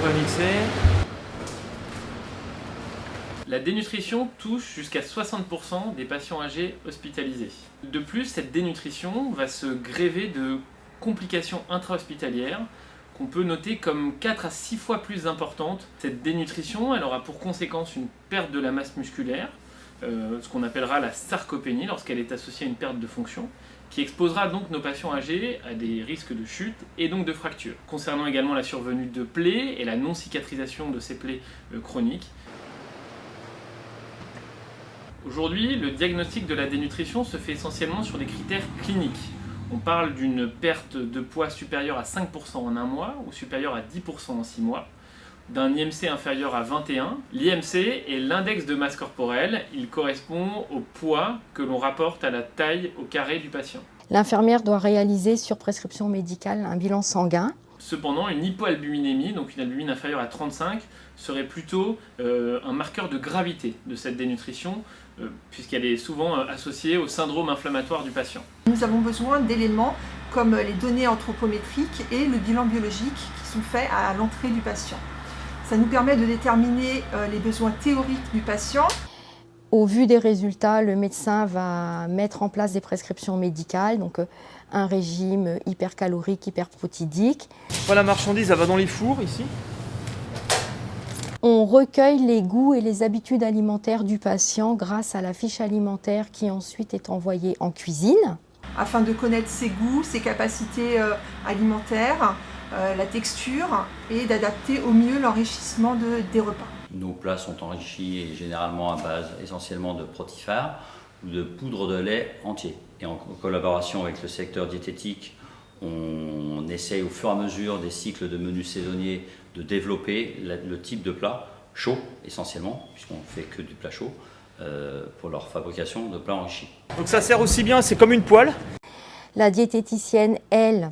va mixer. La dénutrition touche jusqu'à 60% des patients âgés hospitalisés. De plus, cette dénutrition va se grever de complications intra-hospitalières qu'on peut noter comme 4 à 6 fois plus importantes. Cette dénutrition, elle aura pour conséquence une perte de la masse musculaire, ce qu'on appellera la sarcopénie lorsqu'elle est associée à une perte de fonction, qui exposera donc nos patients âgés à des risques de chute et donc de fractures. Concernant également la survenue de plaies et la non-cicatrisation de ces plaies chroniques. Aujourd'hui, le diagnostic de la dénutrition se fait essentiellement sur des critères cliniques. On parle d'une perte de poids supérieure à 5% en un mois ou supérieure à 10% en 6 mois, d'un IMC inférieur à 21. L'IMC est l'index de masse corporelle. Il correspond au poids que l'on rapporte à la taille au carré du patient. L'infirmière doit réaliser sur prescription médicale un bilan sanguin. Cependant, une hypoalbuminémie, donc une albumine inférieure à 35, serait plutôt un marqueur de gravité de cette dénutrition, puisqu'elle est souvent associée au syndrome inflammatoire du patient. Nous avons besoin d'éléments comme les données anthropométriques et le bilan biologique qui sont faits à l'entrée du patient. Ça nous permet de déterminer les besoins théoriques du patient. Au vu des résultats, le médecin va mettre en place des prescriptions médicales, donc un régime hypercalorique, hyperprotidique. Voilà, la marchandise, elle va dans les fours ici. On recueille les goûts et les habitudes alimentaires du patient grâce à la fiche alimentaire qui ensuite est envoyée en cuisine. Afin de connaître ses goûts, ses capacités alimentaires, la texture et d'adapter au mieux l'enrichissement des repas. Nos plats sont enrichis et généralement à base essentiellement de protifères ou de poudre de lait entier. Et en collaboration avec le secteur diététique, on essaye au fur et à mesure des cycles de menus saisonniers de développer le type de plat chaud essentiellement, puisqu'on ne fait que du plat chaud, pour leur fabrication de plats enrichis. Donc ça sert aussi bien, c'est comme une poêle. La diététicienne, elle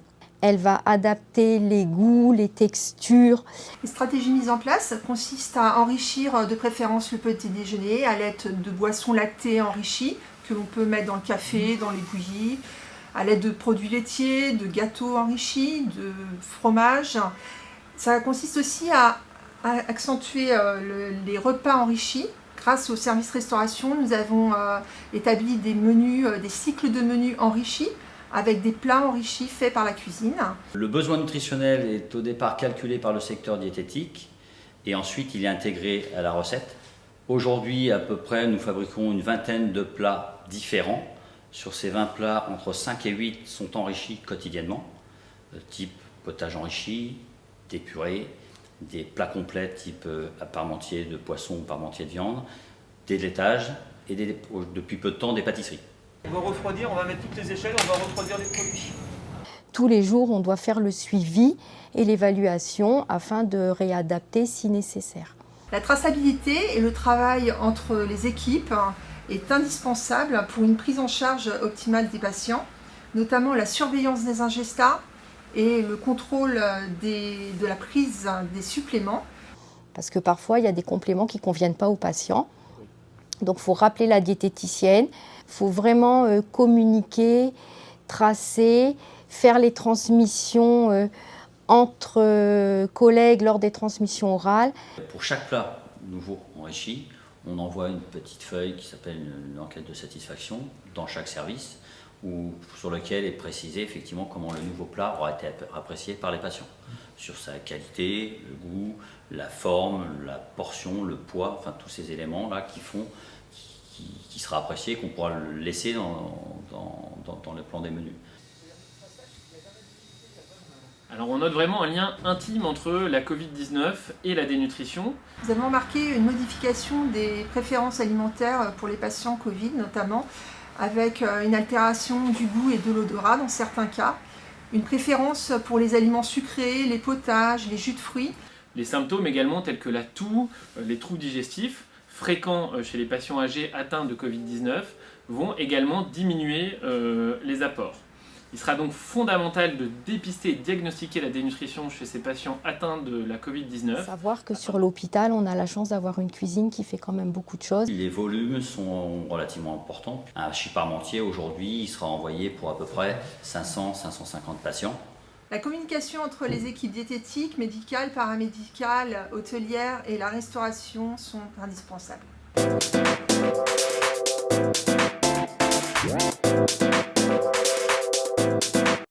va adapter les goûts, les textures. Les stratégies mises en place consistent à enrichir de préférence le petit déjeuner à l'aide de boissons lactées enrichies que l'on peut mettre dans le café, dans les bouillies, à l'aide de produits laitiers, de gâteaux enrichis, de fromage. Ça consiste aussi à accentuer les repas enrichis. Grâce au service restauration, nous avons établi des menus, des cycles de menus enrichis avec des plats enrichis faits par la cuisine. Le besoin nutritionnel est au départ calculé par le secteur diététique et ensuite il est intégré à la recette. Aujourd'hui, à peu près, nous fabriquons une vingtaine de plats différents. Sur ces 20 plats, entre 5 et 8 sont enrichis quotidiennement, type potage enrichi, des purées, des plats complets type parmentier de poisson ou parmentier de viande, des laitages et depuis peu de temps des pâtisseries. On va refroidir, on va mettre toutes les échelles, on va refroidir les produits. Tous les jours, on doit faire le suivi et l'évaluation afin de réadapter si nécessaire. La traçabilité et le travail entre les équipes est indispensable pour une prise en charge optimale des patients, notamment la surveillance des ingestats et le contrôle de la prise des suppléments. Parce que parfois, il y a des compléments qui ne conviennent pas aux patients. Donc, il faut rappeler la diététicienne, il faut vraiment communiquer, tracer, faire les transmissions entre collègues lors des transmissions orales. Pour chaque plat nouveau enrichi, on envoie une petite feuille qui s'appelle une enquête de satisfaction dans chaque service, sur lequel est précisé effectivement comment le nouveau plat aura été apprécié par les patients. Sur sa qualité, le goût, la forme, la portion, le poids, enfin tous ces éléments-là qui sera apprécié et qu'on pourra le laisser dans le plan des menus. Alors on note vraiment un lien intime entre la Covid-19 et la dénutrition. Nous avons remarqué une modification des préférences alimentaires pour les patients Covid notamment, avec une altération du goût et de l'odorat dans certains cas, une préférence pour les aliments sucrés, les potages, les jus de fruits. Les symptômes également tels que la toux, les troubles digestifs, fréquents chez les patients âgés atteints de Covid-19, vont également diminuer les apports. Il sera donc fondamental de dépister et diagnostiquer la dénutrition chez ces patients atteints de la Covid-19. Savoir que sur l'hôpital, on a la chance d'avoir une cuisine qui fait quand même beaucoup de choses. Les volumes sont relativement importants. Un hachis parmentier aujourd'hui, il sera envoyé pour à peu près 500-550 patients. La communication entre les équipes diététiques, médicales, paramédicales, hôtelières et la restauration sont indispensables.